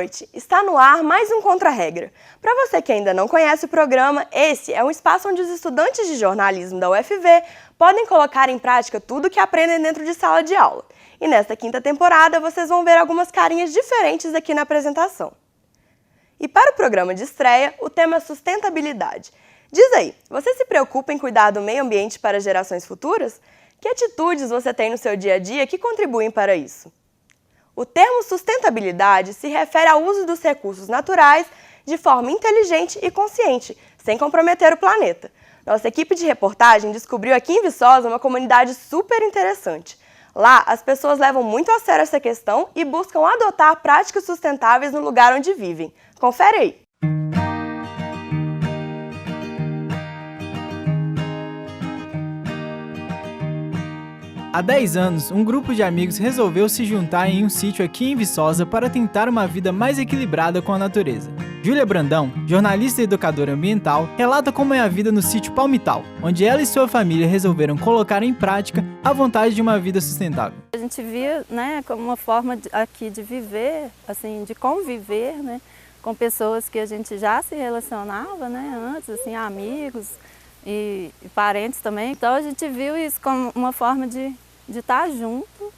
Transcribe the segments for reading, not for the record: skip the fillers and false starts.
noite! Está no ar mais um Contra-Regra. Para você que ainda não conhece o programa, esse é um espaço onde os estudantes de jornalismo da UFV podem colocar em prática tudo o que aprendem dentro de sala de aula. E nesta quinta temporada vocês vão ver algumas carinhas diferentes aqui na apresentação. E para o programa de estreia, o tema é sustentabilidade. Diz aí, você se preocupa em cuidar do meio ambiente para gerações futuras? Que atitudes você tem no seu dia a dia que contribuem para isso? O termo sustentabilidade se refere ao uso dos recursos naturais de forma inteligente e consciente, sem comprometer o planeta. Nossa equipe de reportagem descobriu aqui em Viçosa uma comunidade super interessante. Lá, as pessoas levam muito a sério essa questão e buscam adotar práticas sustentáveis no lugar onde vivem. Confere aí! Há 10 anos, um grupo de amigos resolveu se juntar em um sítio aqui em Viçosa para tentar uma vida mais equilibrada com a natureza. Júlia Brandão, jornalista e educadora ambiental, relata como é a vida no sítio Palmital, onde ela e sua família resolveram colocar em prática a vontade de uma vida sustentável. A gente via, como uma forma aqui de viver, assim, de conviver, com pessoas que a gente já se relacionava, antes, assim, amigos e parentes também. Então a gente viu isso como uma forma de estar junto,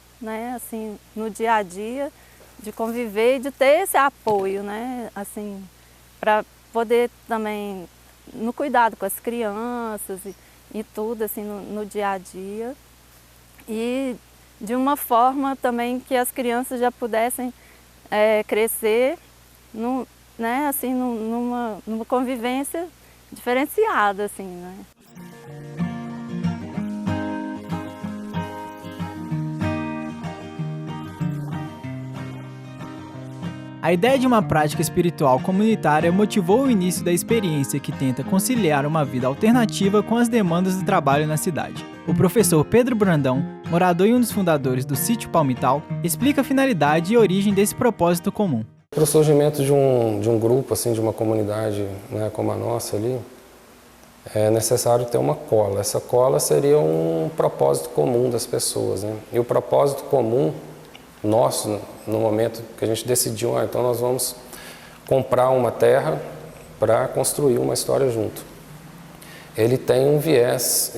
assim, no dia a dia, de conviver e de ter esse apoio, assim, para poder também no cuidado com as crianças e tudo, assim, no dia a dia. E de uma forma também que as crianças já pudessem crescer assim, numa convivência diferenciada, assim, A ideia de uma prática espiritual comunitária motivou o início da experiência que tenta conciliar uma vida alternativa com as demandas do trabalho na cidade. O professor Pedro Brandão, morador e um dos fundadores do sítio Palmital, explica a finalidade e origem desse propósito comum. Para o surgimento de um grupo, assim, de uma comunidade, como a nossa ali, é necessário ter uma cola. Essa cola seria um propósito comum das pessoas, E o propósito comum nosso, no momento que a gente decidiu, então nós vamos comprar uma terra para construir uma história junto. Ele tem um viés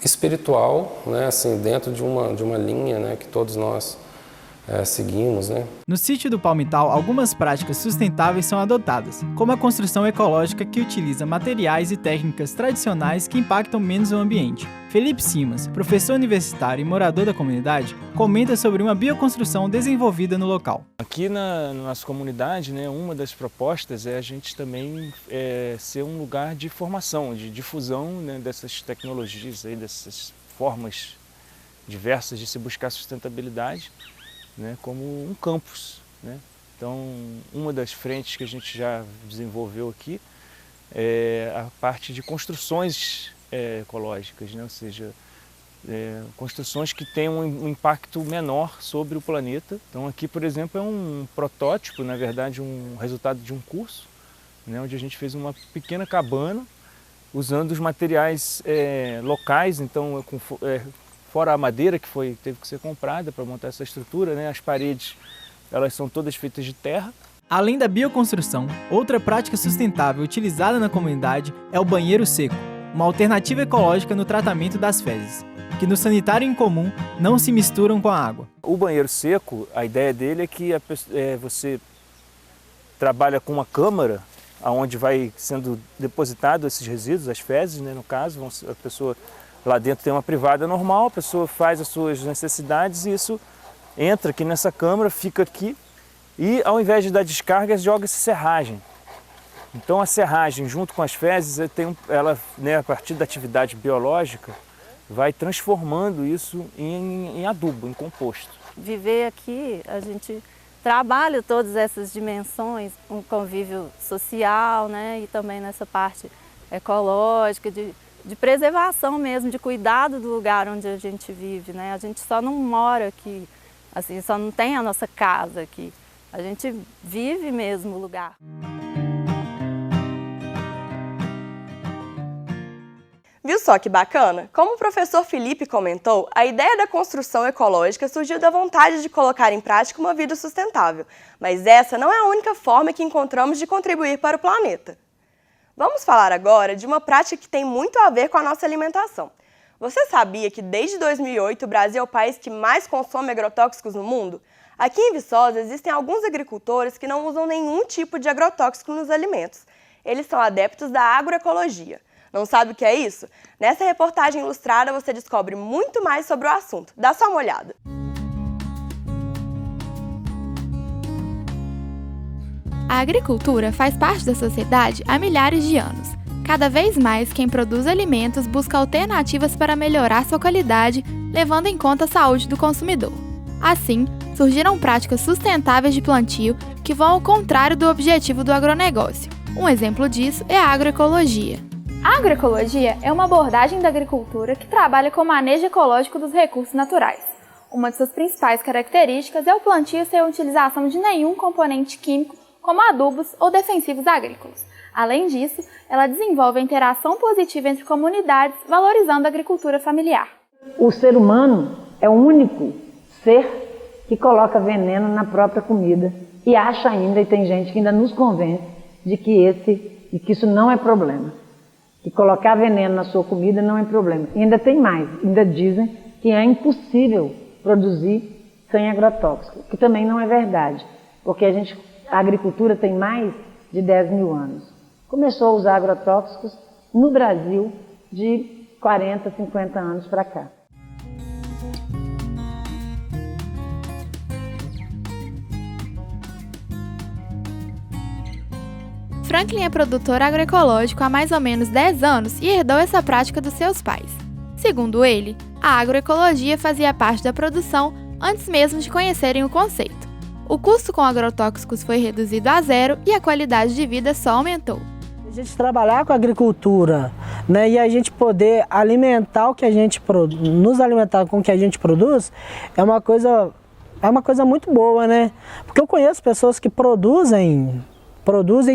espiritual, assim, dentro de uma linha, que todos nós seguimos, No sítio do Palmital, algumas práticas sustentáveis são adotadas, como a construção ecológica que utiliza materiais e técnicas tradicionais que impactam menos o ambiente. Felipe Simas, professor universitário e morador da comunidade, comenta sobre uma bioconstrução desenvolvida no local. Aqui na nossa comunidade, uma das propostas é a gente também ser um lugar de formação, de difusão dessas tecnologias, dessas formas diversas de se buscar sustentabilidade, como um campus. Então, uma das frentes que a gente já desenvolveu aqui é a parte de construções ecológicas, ou seja, construções que tenham um impacto menor sobre o planeta. Então aqui, por exemplo, é um protótipo, na verdade, um resultado de um curso, onde a gente fez uma pequena cabana usando os materiais locais, então fora a madeira que teve que ser comprada para montar essa estrutura, as paredes elas são todas feitas de terra. Além da bioconstrução, outra prática sustentável utilizada na comunidade é o banheiro seco, uma alternativa ecológica no tratamento das fezes, que no sanitário em comum não se misturam com a água. O banheiro seco, a ideia dele é que você trabalha com uma câmara onde vai sendo depositado esses resíduos, as fezes, no caso, a pessoa lá dentro tem uma privada normal, a pessoa faz as suas necessidades e isso entra aqui nessa câmara, fica aqui e ao invés de dar descargas, joga-se serragem. Então a serragem junto com as fezes, ela, a partir da atividade biológica, vai transformando isso em adubo, em composto. Viver aqui, a gente trabalha todas essas dimensões, um convívio social, e também nessa parte ecológica, de preservação mesmo, de cuidado do lugar onde a gente vive, A gente só não mora aqui, assim, só não tem a nossa casa aqui. A gente vive mesmo o lugar. Viu só que bacana? Como o professor Felipe comentou, a ideia da construção ecológica surgiu da vontade de colocar em prática uma vida sustentável, mas essa não é a única forma que encontramos de contribuir para o planeta. Vamos falar agora de uma prática que tem muito a ver com a nossa alimentação. Você sabia que desde 2008 o Brasil é o país que mais consome agrotóxicos no mundo? Aqui em Viçosa existem alguns agricultores que não usam nenhum tipo de agrotóxico nos alimentos. Eles são adeptos da agroecologia. Não sabe o que é isso? Nessa reportagem ilustrada você descobre muito mais sobre o assunto. Dá só uma olhada. A agricultura faz parte da sociedade há milhares de anos. Cada vez mais, quem produz alimentos busca alternativas para melhorar sua qualidade, levando em conta a saúde do consumidor. Assim, surgiram práticas sustentáveis de plantio que vão ao contrário do objetivo do agronegócio. Um exemplo disso é a agroecologia. A agroecologia é uma abordagem da agricultura que trabalha com o manejo ecológico dos recursos naturais. Uma de suas principais características é o plantio sem a utilização de nenhum componente químico, como adubos ou defensivos agrícolas. Além disso, ela desenvolve a interação positiva entre comunidades, valorizando a agricultura familiar. O ser humano é o único ser que coloca veneno na própria comida e acha ainda, e tem gente que ainda nos convence, de que isso não é problema. Que colocar veneno na sua comida não é problema. E ainda tem mais, ainda dizem que é impossível produzir sem agrotóxico, que também não é verdade, porque a agricultura tem mais de 10 mil anos. Começou a usar agrotóxicos no Brasil de 40, 50 anos para cá. Franklin é produtor agroecológico há mais ou menos 10 anos e herdou essa prática dos seus pais. Segundo ele, a agroecologia fazia parte da produção antes mesmo de conhecerem o conceito. O custo com agrotóxicos foi reduzido a zero e a qualidade de vida só aumentou. A gente trabalhar com a agricultura, né, e a gente poder alimentar o que a gente nos alimentar com o que a gente produz, é uma coisa muito boa, né? Porque eu conheço pessoas que produzem,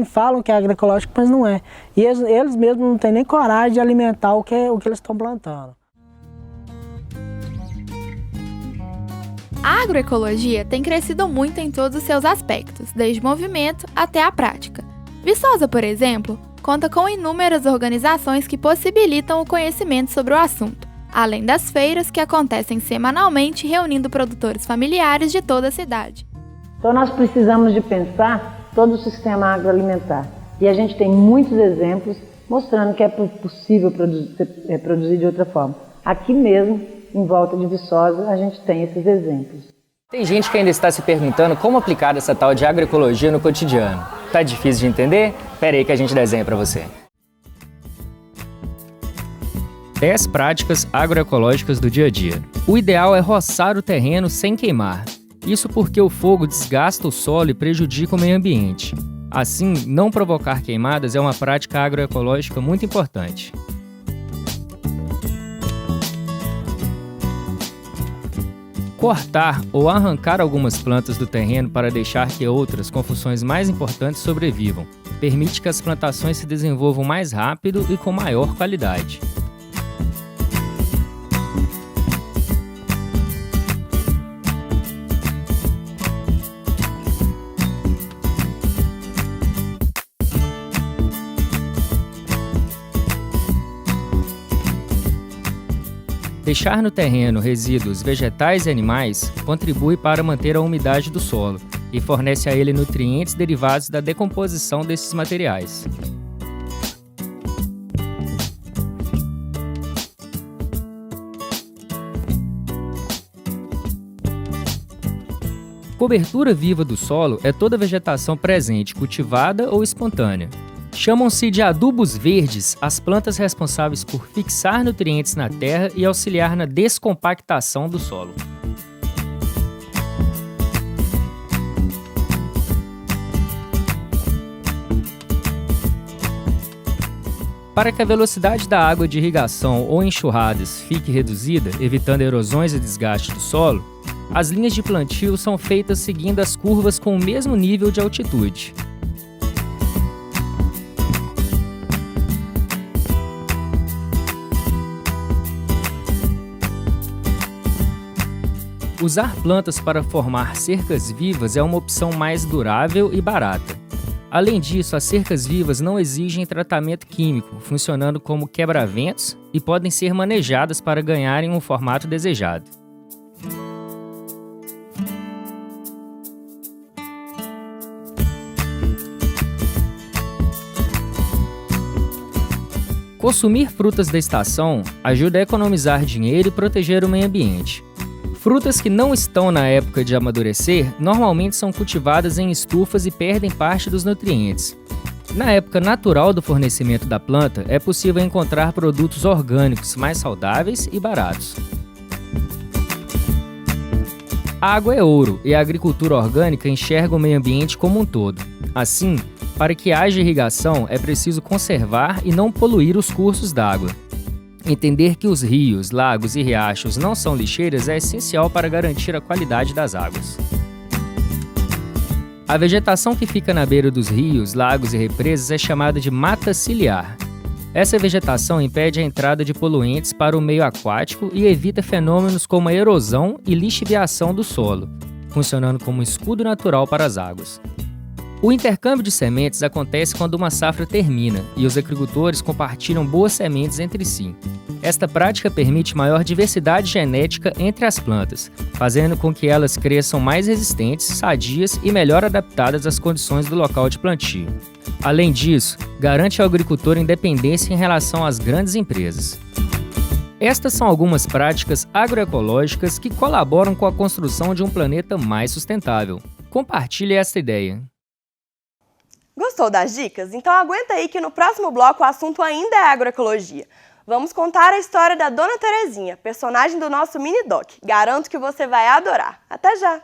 falam que é agroecológico, mas não é. E eles mesmos não têm nem coragem de alimentar o que eles estão plantando. A agroecologia tem crescido muito em todos os seus aspectos, desde o movimento até a prática. Viçosa, por exemplo, conta com inúmeras organizações que possibilitam o conhecimento sobre o assunto, além das feiras que acontecem semanalmente reunindo produtores familiares de toda a cidade. Então nós precisamos de pensar todo o sistema agroalimentar. E a gente tem muitos exemplos mostrando que é possível produzir de outra forma. Aqui mesmo, em volta de Viçosa, a gente tem esses exemplos. Tem gente que ainda está se perguntando como aplicar essa tal de agroecologia no cotidiano. Tá difícil de entender? Pera aí que a gente desenha para você. 10 práticas agroecológicas do dia a dia. O ideal é roçar o terreno sem queimar. Isso porque o fogo desgasta o solo e prejudica o meio ambiente. Assim, não provocar queimadas é uma prática agroecológica muito importante. Cortar ou arrancar algumas plantas do terreno para deixar que outras com funções mais importantes sobrevivam. Permite que as plantações se desenvolvam mais rápido e com maior qualidade. Deixar no terreno resíduos vegetais e animais contribui para manter a umidade do solo e fornece a ele nutrientes derivados da decomposição desses materiais. Cobertura viva do solo é toda vegetação presente, cultivada ou espontânea. Chamam-se de adubos verdes as plantas responsáveis por fixar nutrientes na terra e auxiliar na descompactação do solo. Para que a velocidade da água de irrigação ou enxurradas fique reduzida, evitando erosões e desgaste do solo, as linhas de plantio são feitas seguindo as curvas com o mesmo nível de altitude. usar plantas para formar cercas vivas é uma opção mais durável e barata. Além disso, as cercas vivas não exigem tratamento químico, funcionando como quebra-ventos e podem ser manejadas para ganharem um formato desejado. Consumir frutas da estação ajuda a economizar dinheiro e proteger o meio ambiente. Frutas que não estão na época de amadurecer normalmente são cultivadas em estufas e perdem parte dos nutrientes. Na época natural do fornecimento da planta, é possível encontrar produtos orgânicos mais saudáveis e baratos. A água é ouro e a agricultura orgânica enxerga o meio ambiente como um todo. Assim, para que haja irrigação, é preciso conservar e não poluir os cursos d'água. Entender que os rios, lagos e riachos não são lixeiras é essencial para garantir a qualidade das águas. A vegetação que fica na beira dos rios, lagos e represas é chamada de mata ciliar. Essa vegetação impede a entrada de poluentes para o meio aquático e evita fenômenos como a erosão e lixiviação do solo, funcionando como um escudo natural para as águas. O intercâmbio de sementes acontece quando uma safra termina e os agricultores compartilham boas sementes entre si. Esta prática permite maior diversidade genética entre as plantas, fazendo com que elas cresçam mais resistentes, sadias e melhor adaptadas às condições do local de plantio. Além disso, garante ao agricultor independência em relação às grandes empresas. Estas são algumas práticas agroecológicas que colaboram com a construção de um planeta mais sustentável. Compartilhe esta ideia. Gostou das dicas? Então aguenta aí que no próximo bloco o assunto ainda é agroecologia. Vamos contar a história da Dona Terezinha, personagem do nosso mini-doc. Garanto que você vai adorar. Até já!